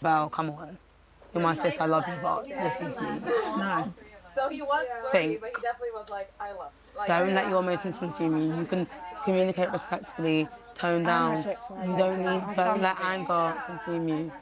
Belle, come on. You're my sis, I love you, but listen to me. No. So he was flirty, but he definitely was like, I love you. Like, Don't let your emotions consume you. You can communicate respectfully, tone down. You don't let anger consume you.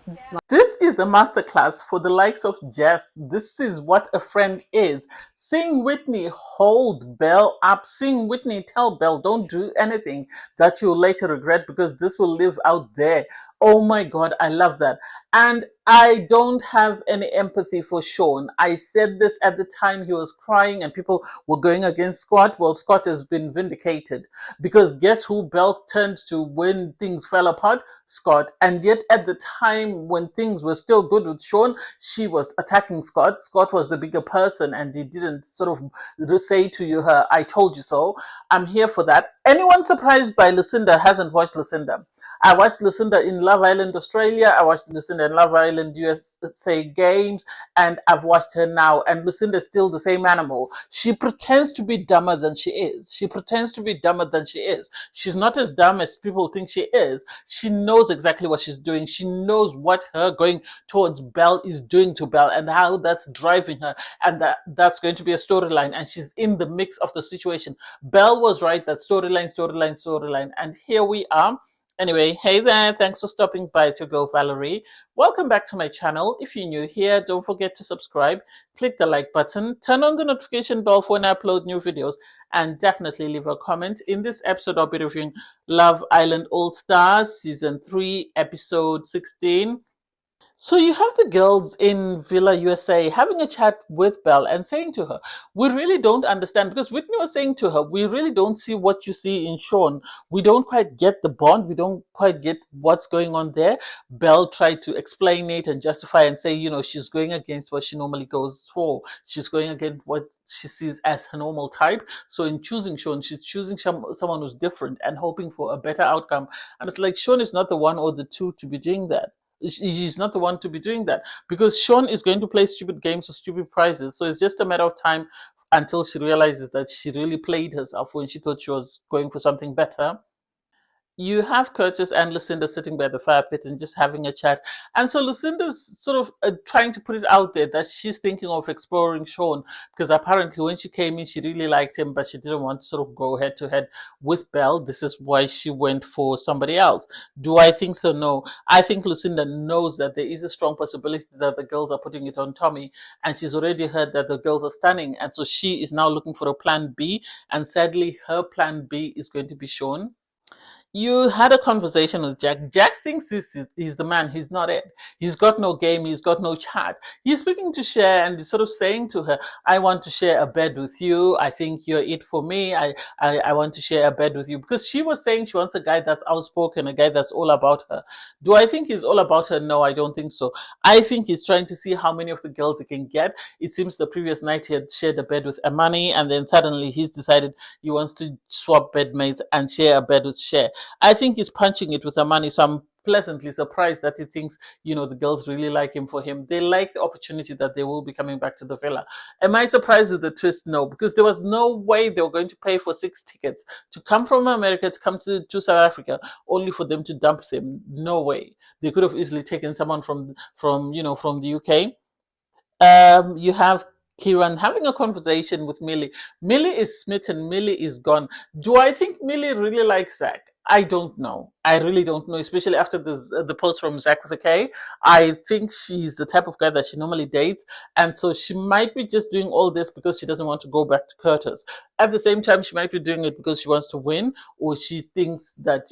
This is a masterclass for the likes of Jess. This is what a friend is. Seeing Whitney hold Belle up, seeing Whitney tell Belle, don't do anything that you'll later regret because this will live out there. Oh my God, I love that. And I don't have any empathy for Sean. I said this at the time he was crying and people were going against Scott. Well, Scott has been vindicated because guess who Belle turned to when things fell apart? Scott. And yet, at the time when things were still good with Sean, she was attacking Scott. Scott was the bigger person, and he didn't sort of say to you, "Her, I told you so." I'm here for that. Anyone surprised by Lucinda hasn't watched Lucinda. I watched Lucinda in Love Island Australia. I watched Lucinda in Love Island USA Games, and I've watched her now. And Lucinda is still the same animal. She pretends to be dumber than she is. She pretends to be dumber than she is. She's not as dumb as people think she is. She knows exactly what she's doing. She knows what her going towards Belle is doing to Belle and how that's driving her, and that's going to be a storyline. And she's in the mix of the situation. Belle was right, that storyline, and here we are. Anyway, hey there, thanks for stopping by. It's your girl Valerie. Welcome back to my channel. If you're new here, don't forget to subscribe, click the like button, turn on the notification bell for when I upload new videos, and definitely leave a comment. In this episode, I'll be reviewing Love Island All Stars, Season 3, Episode 16. So you have the girls in Villa USA having a chat with Belle and saying to her, we really don't understand, because Whitney was saying to her, we really don't see what you see in Sean. We don't quite get the bond. We don't quite get what's going on there. Belle tried to explain it and justify and say, she's going against what she normally goes for. She's going against what she sees as her normal type. So in choosing Sean, she's choosing someone who's different and hoping for a better outcome. And it's like Sean is not the one or the two to be doing that. He's not the one to be doing that because Sean is going to play stupid games for stupid prizes. So it's just a matter of time until she realizes that she really played herself when she thought she was going for something better. You have Curtis and Lucinda sitting by the fire pit and just having a chat. And so Lucinda's sort of trying to put it out there that she's thinking of exploring Sean because apparently when she came in, she really liked him, but she didn't want to sort of go head to head with Belle. This is why she went for somebody else. Do I think so? No. I think Lucinda knows that there is a strong possibility that the girls are putting it on Tommy, and she's already heard that the girls are stunning. And so she is now looking for a plan B. And sadly, her plan B is going to be Sean. You had a conversation with Jack. Jack thinks he's the man. He's not it. He's got no game. He's got no chat. He's speaking to Cher and he's sort of saying to her, I want to share a bed with you. I think you're it for me. I want to share a bed with you. Because she was saying she wants a guy that's outspoken, a guy that's all about her. Do I think he's all about her? No, I don't think so. I think he's trying to see how many of the girls he can get. It seems the previous night he had shared a bed with Amani, and then suddenly he's decided he wants to swap bedmates and share a bed with Cher. I think he's punching it with the money. So I'm pleasantly surprised that he thinks, the girls really like him for him. They like the opportunity that they will be coming back to the villa. Am I surprised with the twist? No, because there was no way they were going to pay for 6 tickets to come from America to come to South Africa only for them to dump them. No way. They could have easily taken someone from the UK. You have Kieran having a conversation with Millie. Millie is smitten. Millie is gone. Do I think Millie really likes Zach? I don't know. I really don't know, especially after the post from Zach with a K. I think she's the type of guy that she normally dates. And so she might be just doing all this because she doesn't want to go back to Curtis. At the same time, she might be doing it because she wants to win, or she thinks that,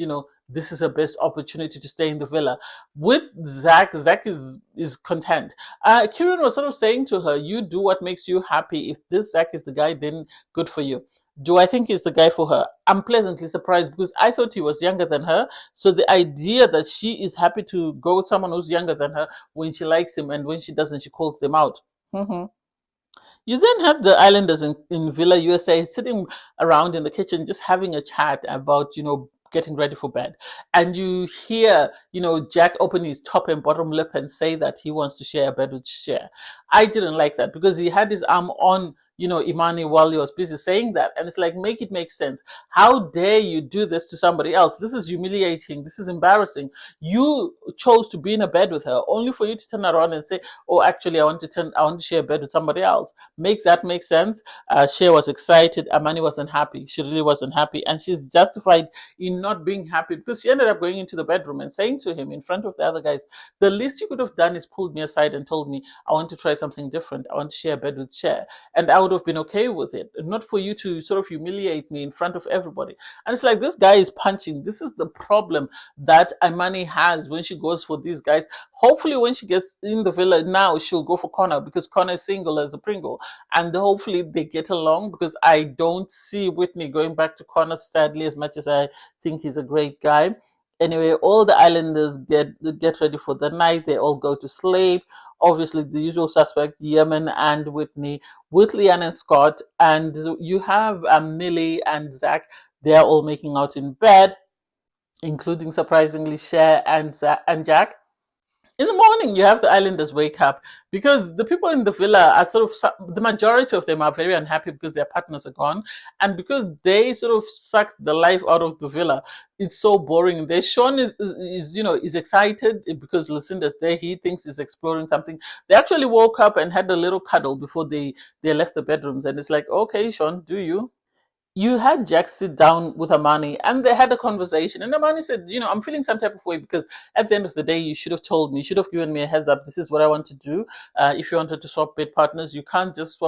this is her best opportunity to stay in the villa. With Zach is content. Kieran was sort of saying to her, you do what makes you happy. If this Zach is the guy, then good for you. Do I think he's the guy for her? I'm pleasantly surprised because I thought he was younger than her. So the idea that she is happy to go with someone who's younger than her when she likes him, and when she doesn't, she calls them out. Mm-hmm. You then have the islanders in Villa USA sitting around in the kitchen just having a chat about, getting ready for bed. And you hear, Jack open his top and bottom lip and say that he wants to share a bed with Cher. I didn't like that because he had his arm on Imani while he was busy saying that. And it's like, make it make sense. How dare you do this to somebody else? This is humiliating. This is embarrassing. You chose to be in a bed with her only for you to turn around and say, oh, actually, I want to share a bed with somebody else. Make that make sense. Shea was excited. Amani wasn't happy. She really wasn't happy. And she's justified in not being happy because she ended up going into the bedroom and saying to him in front of the other guys, the least you could have done is pulled me aside and told me, I want to try something different. I want to share a bed with Shea. And I would have been okay with it. Not for you to sort of humiliate me in front of everybody. And it's like, this guy is punching. This is the problem that Amani has when she goes for these guys. Hopefully when she gets in the villa now, she'll go for Connor because Connor is single as a Pringle. And hopefully they get along because I don't see Whitney going back to Connor, sadly, as much as I think he's a great guy. Anyway, all the islanders get ready for the night. They all go to sleep. Obviously, the usual suspect, Yemen and Whitney, with Leanne and Scott. And you have Millie and Zach. They're all making out in bed, including, surprisingly, Cher and Jack. In the morning, you have the islanders wake up because the people in the villa are the majority of them are very unhappy because their partners are gone. And because they sort of sucked the life out of the villa, it's so boring. Sean is excited because Lucinda's there. He thinks he's exploring something. They actually woke up and had a little cuddle before they left the bedrooms. And it's like, okay, Sean, do you? You had Jack sit down with Amani and they had a conversation. And Amani said, I'm feeling some type of way because at the end of the day, you should have told me, you should have given me a heads up. This is what I want to do. If you wanted to swap bed partners, you can't just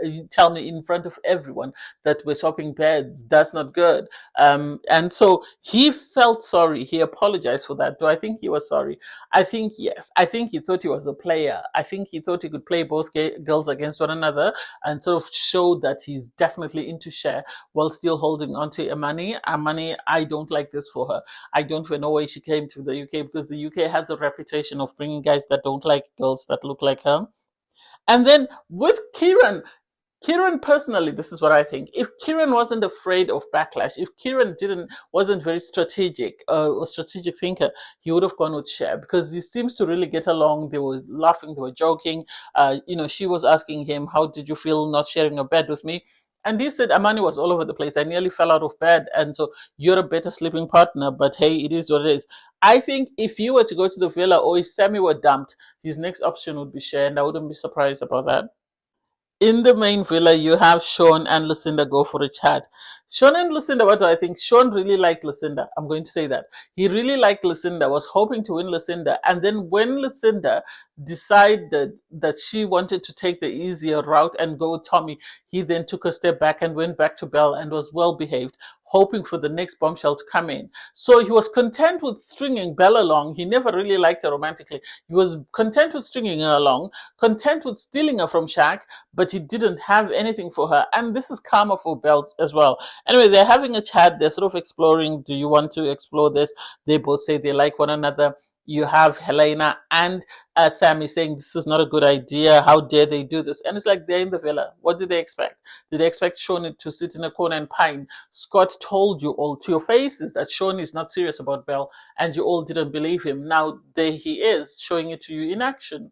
you tell me in front of everyone that we're swapping beds. That's not good. And so he felt sorry. He apologized for that. Do I think he was sorry? I think yes. I think he thought he was a player. I think he thought he could play both girls against one another and sort of show that he's definitely into Cher while still holding on to Amani. Amani, I don't like this for her. I don't know why she came to the UK because the UK has a reputation of bringing guys that don't like girls that look like her. And then with Kieran personally, this is what I think. If Kieran wasn't afraid of backlash, if Kieran wasn't very strategic or strategic thinker, he would have gone with Cher because he seems to really get along. They were laughing, they were joking. She was asking him, "How did you feel not sharing a bed with me?" And he said, Amani was all over the place. I nearly fell out of bed. And so you're a better sleeping partner. But hey, it is what it is. I think if you were to go to the villa or if Sammy were dumped, his next option would be Cher. And I wouldn't be surprised about that. In the main villa, you have Sean and Lucinda go for a chat. Sean and Lucinda, what do I think? Sean really liked Lucinda. I'm going to say that. He really liked Lucinda, was hoping to win Lucinda. And then when Lucinda decided that she wanted to take the easier route and go with Tommy, he then took a step back and went back to Belle and was well behaved, hoping for the next bombshell to come in. So he was content with stringing Belle along. He never really liked her romantically. He was content with stringing her along, content with stealing her from Shaq, but he didn't have anything for her. And this is karma for Belle as well. Anyway, they're having a chat. They're sort of exploring. Do you want to explore this? They both say they like one another. You have Helena and Sammy saying this is not a good idea. How dare they do this? And it's like they're in the villa. What did they expect? Did they expect Sean to sit in a corner and pine? Scott told you all to your faces that Sean is not serious about Belle, and you all didn't believe him. Now there he is, showing it to you in action.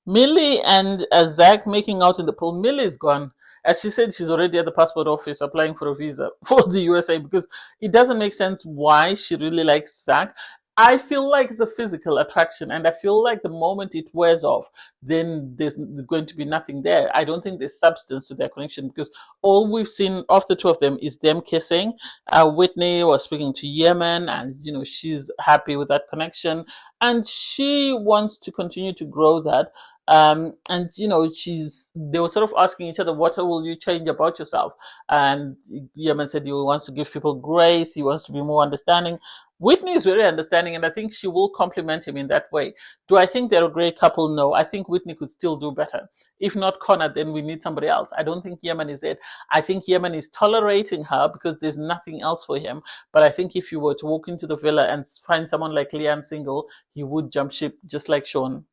Millie and Zach making out in the pool. Millie's gone. As she said, she's already at the passport office applying for a visa for the USA because it doesn't make sense why she really likes Zach. I feel like it's a physical attraction, and I feel like the moment it wears off, then there's going to be nothing there. I don't think there's substance to their connection because all we've seen of the two of them is them kissing. Whitney was speaking to Yemen, and she's happy with that connection, and she wants to continue to grow that. And they were sort of asking each other, what will you change about yourself? And Yemen said he wants to give people grace, he wants to be more understanding. Whitney is very understanding, and I think she will compliment him in that way. Do I think they're a great couple? No. I think Whitney could still do better. If not Connor, then we need somebody else. I don't think Yemen is it. I think Yemen is tolerating her because there's nothing else for him. But I think if you were to walk into the villa and find someone like Leanne single, he would jump ship just like Sean.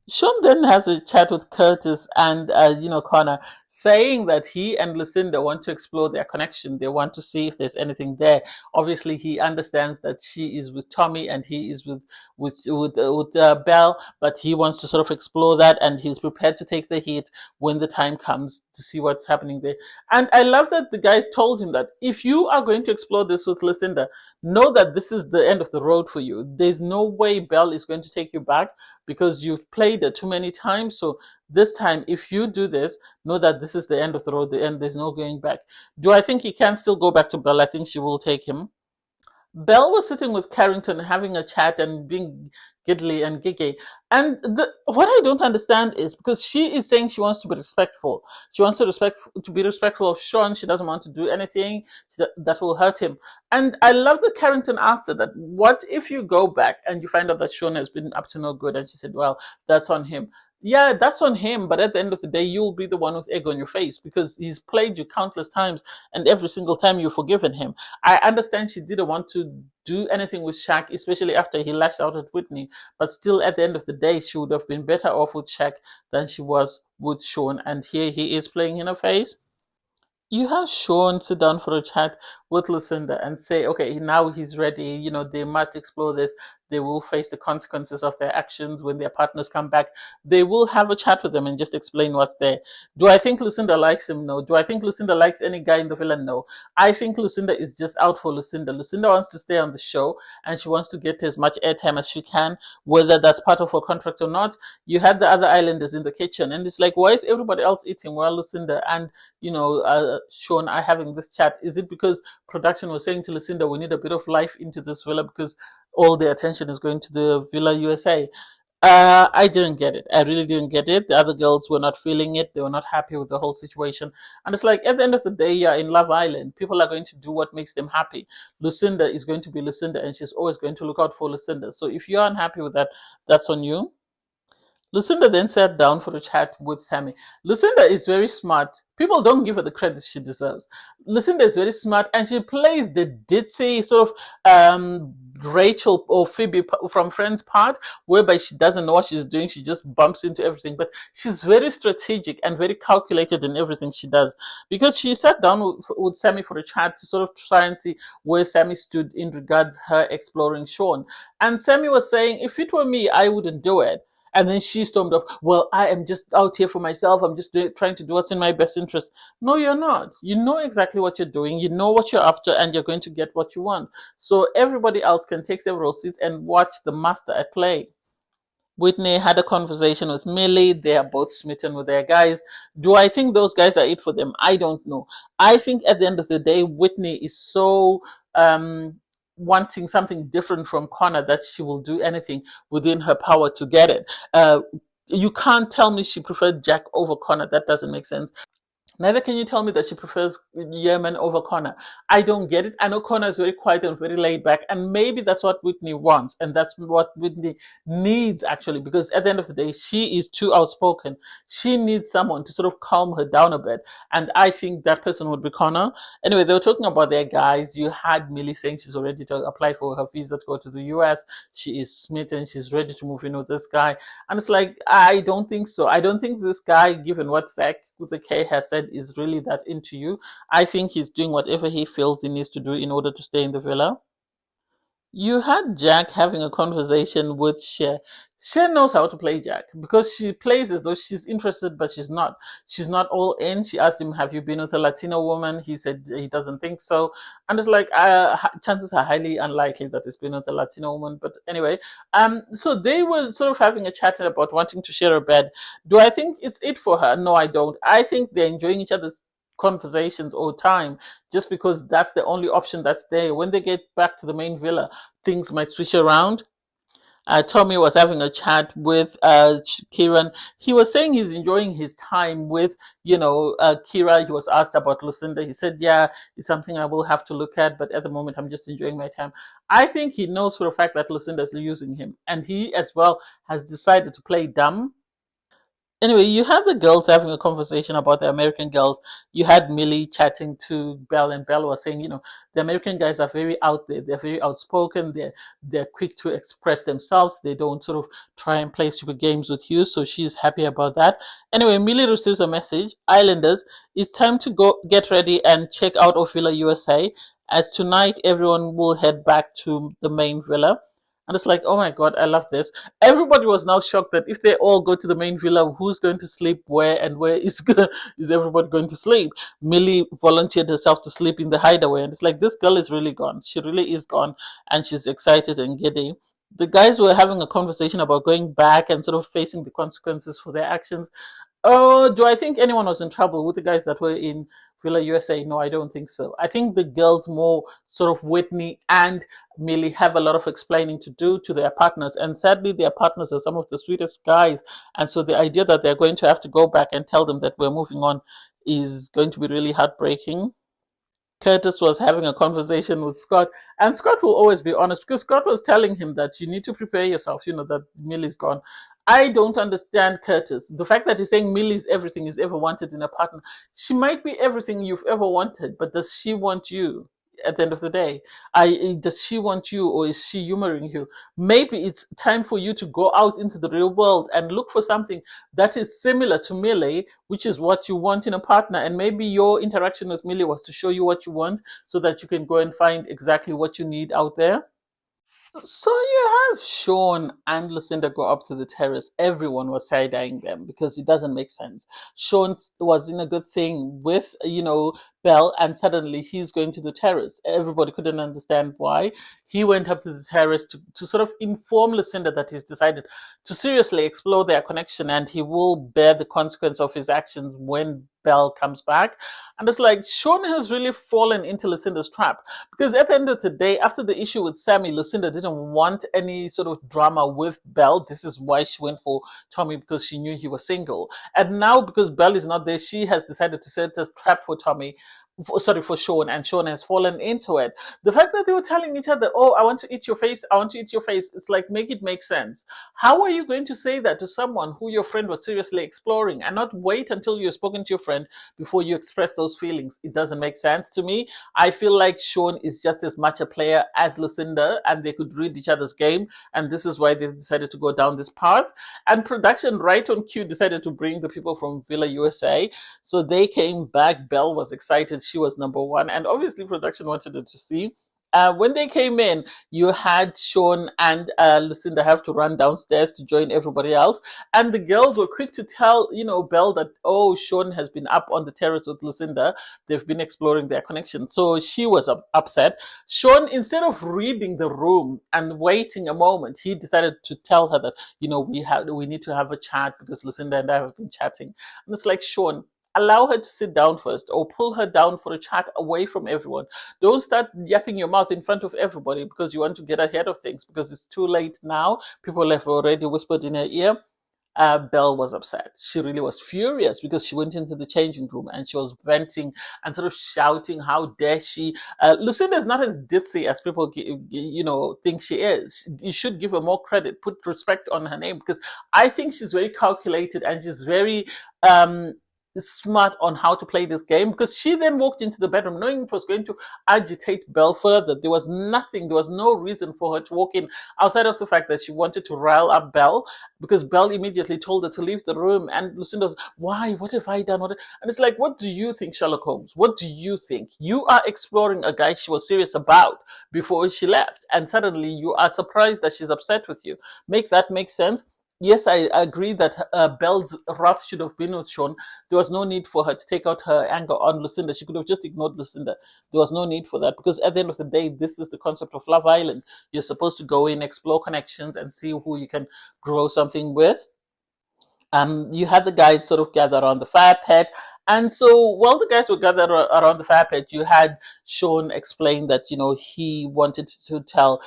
Sean then has a chat with Curtis and Connor, saying that he and Lucinda want to explore their connection. They want to see if there's anything there. Obviously, he understands that she is with Tommy and he is with Belle, but he wants to sort of explore that, and he's prepared to take the hit when the time comes to see what's happening there. And I love that the guys told him that if you are going to explore this with Lucinda, know that this is the end of the road for you. There's no way Belle is going to take you back because you've played it too many times. So this time, if you do this, know that this is the end of the road, the end, there's no going back. Do I think he can still go back to Belle? I think she will take him. Belle was sitting with Carrington having a chat and being giggly and giggy. And what I don't understand is because she is saying she wants to be respectful. She wants to be respectful of Sean. She doesn't want to do anything that will hurt him. And I love that Carrington asked her that, what if you go back and you find out that Sean has been up to no good? And she said, well, that's on him. Yeah, that's on him, but at the end of the day, you'll be the one with egg on your face because he's played you countless times, and every single time you've forgiven him. I understand she didn't want to do anything with Shaq, especially after he lashed out at Whitney, but still, at the end of the day, she would have been better off with Shaq than she was with Sean, and here he is playing in her face. You have Sean sit down for a chat with Lucinda and say, okay, now he's ready. They must explore this. They will face the consequences of their actions when their partners come back. They will have a chat with them and just explain what's there. Do I think Lucinda likes him? No. Do I think Lucinda likes any guy in the villa? No. I think Lucinda is just out for Lucinda. Lucinda wants to stay on the show and she wants to get as much airtime as she can, whether that's part of her contract or not. You had the other islanders in the kitchen and it's like, why is everybody else eating while Lucinda and Sean are having this chat? Is it because production was saying to Lucinda, we need a bit of life into this villa because all the attention is going to the Villa USA? I didn't get it. I really didn't get it. The other girls were not feeling it. They were not happy with the whole situation. And it's like, at the end of the day, you're in Love Island. People are going to do what makes them happy. Lucinda is going to be Lucinda, and she's always going to look out for Lucinda. So if you're unhappy with that, that's on you. Lucinda then sat down for a chat with Sammy. Lucinda is very smart. People don't give her the credit she deserves. Lucinda is very smart and she plays the ditzy sort of Rachel or Phoebe from Friends part, whereby she doesn't know what she's doing. She just bumps into everything. But she's very strategic and very calculated in everything she does. Because she sat down with Sammy for a chat to sort of try and see where Sammy stood in regards her exploring Sean. And Sammy was saying, if it were me, I wouldn't do it. And then she stormed off, well, I am just out here for myself. I'm just trying to do what's in my best interest. No, you're not. You know exactly what you're doing. You know what you're after, and you're going to get what you want. So everybody else can take several seats and watch the master at play. Whitney had a conversation with Millie. They are both smitten with their guys. Do I think those guys are it for them? I don't know. I think at the end of the day, Whitney is so wanting something different from Connor that she will do anything within her power to get it. You can't tell me she preferred Jack over Connor. That doesn't make sense. Neither can you tell me that she prefers Yemen over Connor. I don't get it. I know Connor is very quiet and very laid back, and maybe that's what Whitney wants, and that's what Whitney needs actually, because at the end of the day, she is too outspoken. She needs someone to sort of calm her down a bit, and I think that person would be Connor. Anyway, they were talking about their guys. You had Millie saying she's ready to apply for her visa to go to the US. She is smitten. She's ready to move in with this guy, and it's like, I don't think so. I don't think this guy, given what Zach with the K has said, is really that into you. I think he's doing whatever he feels he needs to do in order to stay in the villa. You had Jack having a conversation with Cher. Cher knows how to play Jack because she plays as though she's interested, but she's not. She's not all in. She asked him, have you been with a Latino woman? He said he doesn't think so. And it's like, chances are highly unlikely that he's been with a Latino woman. But anyway, so they were sort of having a chat about wanting to share a bed. Do I think it's it for her? No, I don't. I think they're enjoying each other's conversations or time just because that's the only option that's there. When they get back to the main villa, things might switch around. Tommy was having a chat with Kieran. He was saying he's enjoying his time with, Kira. He was asked about Lucinda. He said, yeah, it's something I will have to look at, but at the moment I'm just enjoying my time. I think he knows for a fact that Lucinda is using him, and he as well has decided to play dumb. Anyway, you had the girls having a conversation about the American girls. You had Millie chatting to Belle, and Belle was saying, the American guys are very out there. They're very outspoken. They're quick to express themselves. They don't sort of try and play stupid games with you. So she's happy about that. Anyway, Millie receives a message. Islanders, it's time to go get ready and check out of Villa USA. As tonight, everyone will head back to the main villa. And it's like, oh my god, I love this. Everybody was now shocked that if they all go to the main villa, who's going to sleep where, and where is everybody going to sleep? Millie volunteered herself to sleep in the hideaway, and it's like, this girl is really gone. She really is gone, and she's excited and giddy. The guys were having a conversation about going back and sort of facing the consequences for their actions. Oh, do I think anyone was in trouble with the guys that were in Villa USA? No, I don't think so. I think the girls more sort of Whitney and Millie have a lot of explaining to do to their partners, and sadly, their partners are some of the sweetest guys. And so the idea that they're going to have to go back and tell them that we're moving on is going to be really heartbreaking. Curtis was having a conversation with Scott, and Scott will always be honest because Scott was telling him that you need to prepare yourself, that Millie's gone. I don't understand Curtis. The fact that he's saying Millie's everything he's ever wanted in a partner, she might be everything you've ever wanted, but does she want you? At the end of the day, does she want you, or is she humoring you? Maybe it's time for you to go out into the real world and look for something that is similar to Millie, which is what you want in a partner. And maybe your interaction with Millie was to show you what you want so that you can go and find exactly what you need out there. So you have Sean and Lucinda go up to the terrace. Everyone was side-eyeing them because it doesn't make sense. Sean was in a good thing with, Belle, and suddenly he's going to the terrace. Everybody couldn't understand why. He went up to the terrace to sort of inform Lucinda that he's decided to seriously explore their connection, and he will bear the consequence of his actions when Belle comes back. And it's like Sean has really fallen into Lucinda's trap. Because at the end of the day, after the issue with Sammy, Lucinda didn't want any sort of drama with Belle. This is why she went for Tommy, because she knew he was single. And now, because Belle is not there, she has decided to set a trap for Tommy. For Sean, and Sean has fallen into it. The fact that they were telling each other, oh, I want to eat your face, I want to eat your face, it's like, make it make sense. How are you going to say that to someone who your friend was seriously exploring, and not wait until you've spoken to your friend before you express those feelings? It doesn't make sense to me. I feel like Sean is just as much a player as Lucinda, and they could read each other's game, and this is why they decided to go down this path. And production, right on cue, decided to bring the people from Villa USA. So they came back. Belle was excited. She was number one. And obviously, production wanted her to see. When they came in, you had Sean and Lucinda have to run downstairs to join everybody else. And the girls were quick to tell, Belle that, oh, Sean has been up on the terrace with Lucinda. They've been exploring their connection. So she was upset. Sean, instead of reading the room and waiting a moment, he decided to tell her that, we need to have a chat because Lucinda and I have been chatting. And it's like, Sean, allow her to sit down first, or pull her down for a chat away from everyone. Don't start yapping your mouth in front of everybody because you want to get ahead of things, because it's too late now. People have already whispered in her ear. Belle was upset. She really was furious because she went into the changing room and she was venting and sort of shouting, how dare she. Lucinda is not as ditzy as people think she is. You should give her more credit, put respect on her name, because I think she's very calculated and she's very smart on how to play this game, because she then walked into the bedroom knowing it was going to agitate Belle further. There was no reason for her to walk in outside of the fact that she wanted to rile up Belle, because Belle immediately told her to leave the room. And Lucinda's, why? What have I done? And it's like, what do you think, Sherlock Holmes? What do you think? You are exploring a guy she was serious about before she left, and suddenly you are surprised that she's upset with you. Make that make sense? Yes, I agree that Belle's wrath should have been with Sean. There was no need for her to take out her anger on Lucinda. She could have just ignored Lucinda. There was no need for that, because at the end of the day, this is the concept of Love Island. You're supposed to go in, explore connections, and see who you can grow something with. You had the guys sort of gather around the fire pit. And so while the guys were gathered around the fire pit, you had Sean explain that, he wanted to tell,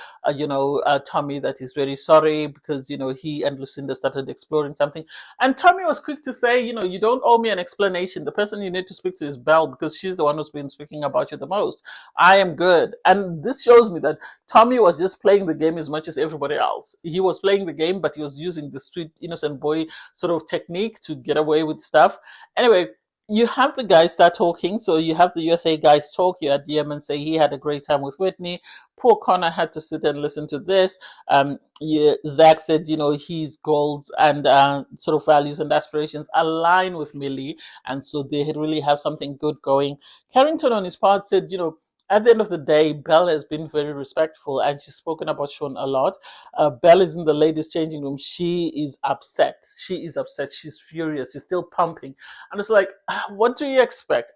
Tommy that he's very sorry because, he and Lucinda started exploring something. And Tommy was quick to say, you don't owe me an explanation. The person you need to speak to is Belle because she's the one who's been speaking about you the most. I am good. And this shows me that Tommy was just playing the game as much as everybody else. He was playing the game, but he was using the street innocent boy sort of technique to get away with stuff. Anyway, you have the guys start talking. So you have the USA guys talk. You had Yemen say he had a great time with Whitney. Poor Connor had to sit and listen to this. Yeah, Zach said, his goals and sort of values and aspirations align with Millie, and so they really have something good going. Carrington, on his part, said, at the end of the day, Belle has been very respectful and she's spoken about Sean a lot. Belle is in the ladies' changing room. She is upset. She is upset. She's furious. She's still pumping. And it's like, what do you expect?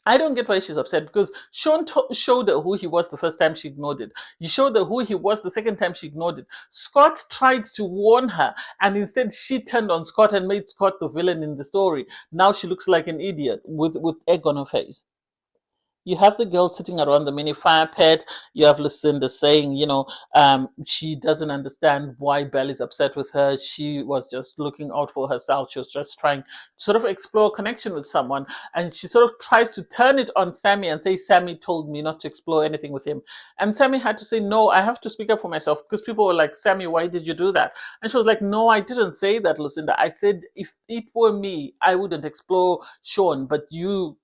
I don't get why she's upset because Sean showed her who he was the first time she ignored it. You showed her who he was the second time she ignored it. Scott tried to warn her, and instead she turned on Scott and made Scott the villain in the story. Now she looks like an idiot with egg on her face. You have the girl sitting around the mini fire pit. You have Lucinda saying, she doesn't understand why Belle is upset with her. She was just looking out for herself. She was just trying to sort of explore a connection with someone. And she sort of tries to turn it on Sammy and say, Sammy told me not to explore anything with him. And Sammy had to say, no, I have to speak up for myself because people were like, Sammy, why did you do that? And she was like, no, I didn't say that, Lucinda. I said, if it were me, I wouldn't explore Sean, but you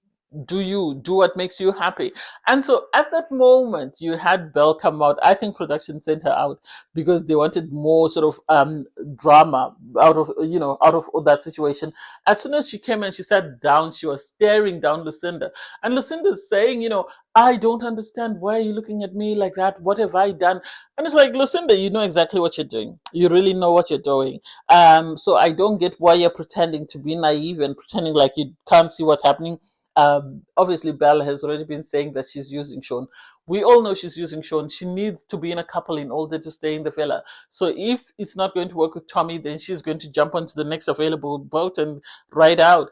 do what makes you happy. And so at that moment you had Belle come out. I think production sent her out because they wanted more sort of drama out of that situation. As soon as she came and she sat down, she was staring down Lucinda, and Lucinda's saying, I don't understand, why are you looking at me like that, what have I done? And it's like, Lucinda, you know exactly what you're doing. You really know what you're doing. So I don't get why you're pretending to be naive and pretending like you can't see what's happening. Obviously, Belle has already been saying that she's using Sean. We all know she's using Sean. She needs to be in a couple in order to stay in the villa. So if it's not going to work with Tommy, then she's going to jump onto the next available boat and ride out.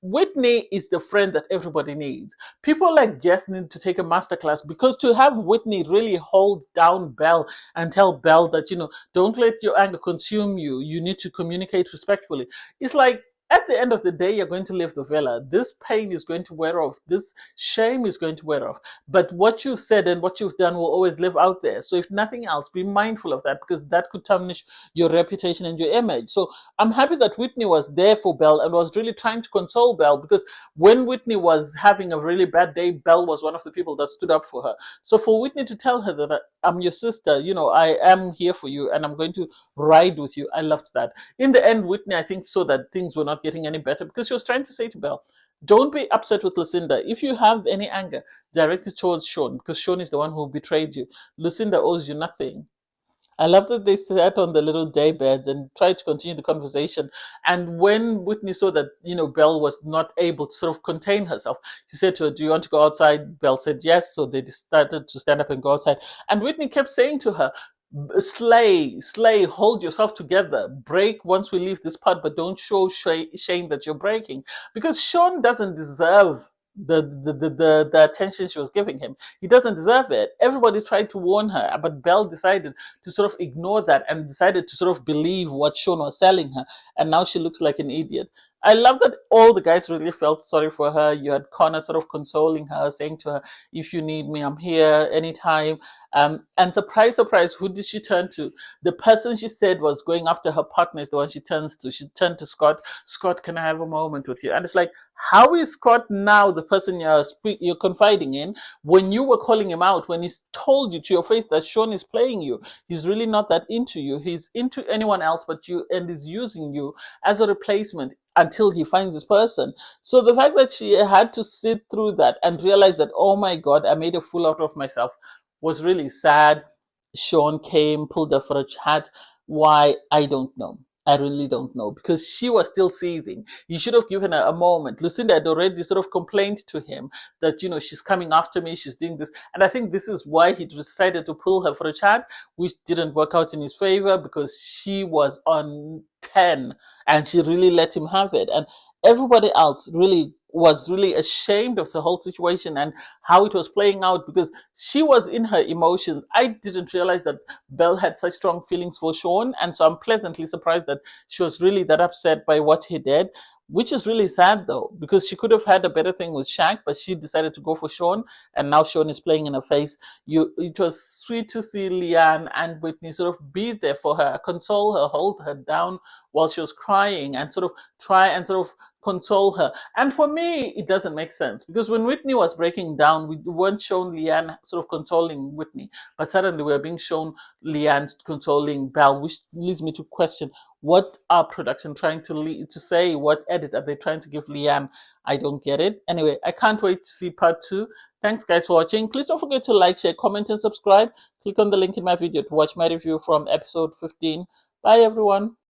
Whitney is the friend that everybody needs. People like Jess need to take a masterclass because to have Whitney really hold down Belle and tell Belle that, don't let your anger consume you. You need to communicate respectfully. It's like, at the end of the day, you're going to leave the villa. This pain is going to wear off. This shame is going to wear off. But what you said and what you've done will always live out there. So if nothing else, be mindful of that because that could tarnish your reputation and your image. So I'm happy that Whitney was there for Belle and was really trying to console Belle because when Whitney was having a really bad day, Belle was one of the people that stood up for her. So for Whitney to tell her that I'm your sister, I am here for you and I'm going to ride with you, I loved that. In the end, Whitney, I think, saw that things were not getting any better because she was trying to say to Belle, don't be upset with Lucinda. If you have any anger, direct it towards Sean because Sean is the one who betrayed you. Lucinda owes you nothing. I love that they sat on the little daybed and tried to continue the conversation. And when Whitney saw that, Belle was not able to sort of contain herself, she said to her, do you want to go outside? Belle said yes. So they started to stand up and go outside. And Whitney kept saying to her, Slay, hold yourself together. Break once we leave this part, but don't show shame that you're breaking. Because Sean doesn't deserve the attention she was giving him. He doesn't deserve it. Everybody tried to warn her, but Belle decided to sort of ignore that and decided to sort of believe what Sean was selling her. And now she looks like an idiot. I love that all the guys really felt sorry for her. You had Connor sort of consoling her, saying to her, if you need me, I'm here anytime. And surprise, surprise, who did she turn to? The person she said was going after her partner is the one she turns to. She turned to Scott. Scott, can I have a moment with you? And it's like, how is Scott now the person you're confiding in when you were calling him out, when he's told you to your face that Sean is playing you? He's really not that into you. He's into anyone else but you and is using you as a replacement until he finds this person. So the fact that she had to sit through that and realize that, oh my God, I made a fool out of myself was really sad. Sean came, pulled her for a chat. Why? I don't know. I really don't know because she was still seething. You should have given her a moment. Lucinda had already sort of complained to him that, she's coming after me, she's doing this. And I think this is why he decided to pull her for a chat, which didn't work out in his favor because she was on 10 and she really let him have it. And everybody else really was really ashamed of the whole situation and how it was playing out, because she was in her emotions. I didn't realize that Belle had such strong feelings for Sean, and so I'm pleasantly surprised that she was really that upset by what he did, which is really sad though, because she could have had a better thing with Shaq, but she decided to go for Sean, and now Sean is playing in her face. It was sweet to see Leanne and Whitney sort of be there for her, console her, hold her down while she was crying, and sort of try and sort of console her. And for me, it doesn't make sense, because when Whitney was breaking down, we weren't shown Leanne sort of consoling Whitney, but suddenly we are being shown Leanne consoling Belle, which leads me to question, what are production trying to say? What edit are they trying to give Leanne? I don't get it. Anyway, I can't wait to see part 2. Thanks guys for watching. Please don't forget to like, share, comment, and subscribe. Click on the link in my video to watch my review from episode 15. Bye everyone.